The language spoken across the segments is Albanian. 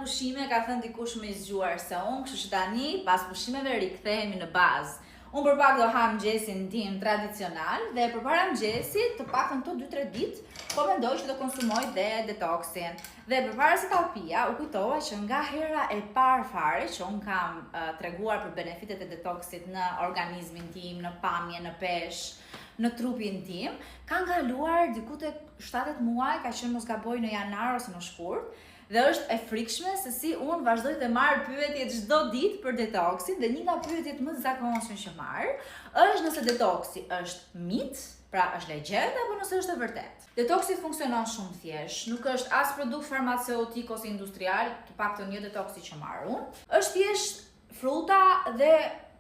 pushime, ka thënë dikush më i zgjuar se unë, kështu që tani pas pushimeve rikthehemi në bazë. Unë për pak do ha mëngjesin tim tradicional dhe përpara mëngjesit, të paktën këto 2-3 ditë, po mendoj që do konsumoj dhe detoxin. Dhe përpara se ta pija, u kujtova që nga hera e parë fare që unë kam treguar për benefitet e detoxit në organizmin tim, në pamje, në peshë, në trupin tim, kanë kaluar diku tek 7 muaj, ka qenë mos gaboj në janar ose në shkurt. Dhe është e frikshme se si unë vazhdoj të marrë pyetje çdo ditë për detoxin dhe një nga pyetjet më të zakonshme që marr është nëse detoxi është mit, pra është legjend apo nëse është e vërtet. Detoxi funksionon shumë thjesht, nuk është as produkt farmaceutik ose industrial, të paktën një detoxi që marr unë. Është thjesht fruta dhe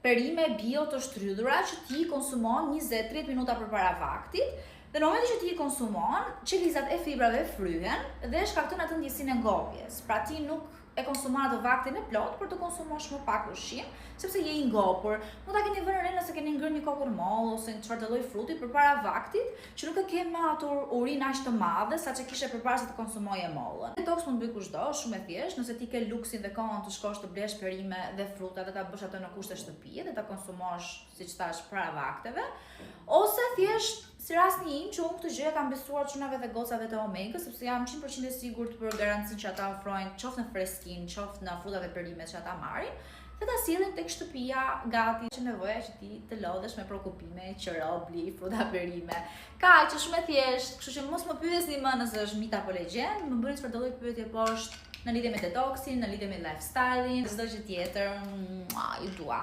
perime bio të shtrydhura që ti konsumon 20-30 minuta përpara vaktit. Dhe në momentin që ti i konsumon, qelizat e fibrave fryhen dhe shkakton atë ndjesinë e ngopjes. Pra ti nuk e konsumon atë vaktin e plot, por të konsumosh më pak ushqim, sepse je i ngopur. Mund ta keni vënë re nëse keni ngrënë një kokër moll ose çfarë lloj fruti përpara vaktit, që nuk e ke matur urinë aq të madhe saçi kishe përpara se të konsumoje mollën. Detox mund bëj kushdo, shumë e thjeshtë, nëse ti ke luksin dhe kohën të shkosh të blesh perime dhe fruta dhe ta bësh atë në kushte shtëpie dhe ta konsumosh, siç thash, para vakteve, ose thjesht si rasti im që unë këtë gjë kam besuar çunave dhe gocave të Omega, sepse jam 100% e sigurt për garancinë që ata ofrojnë qoftë në freskinë, qoftë në frutat e perimet që ata marrin, dhe ta sillin tek shtëpia gati, që nevoja që ti të lodhesh me prokupime, qëro, bli, fruta, perime. Kaq, është shumë e thjeshtë, kështu që mos më pyesni më nëse është mit apo legjend, më bëni çfarëdo lloj pyetje poshtë në lidhje me detoxin, në lidhje me lifestyle-in, çdo gjë tjetër, ju dua.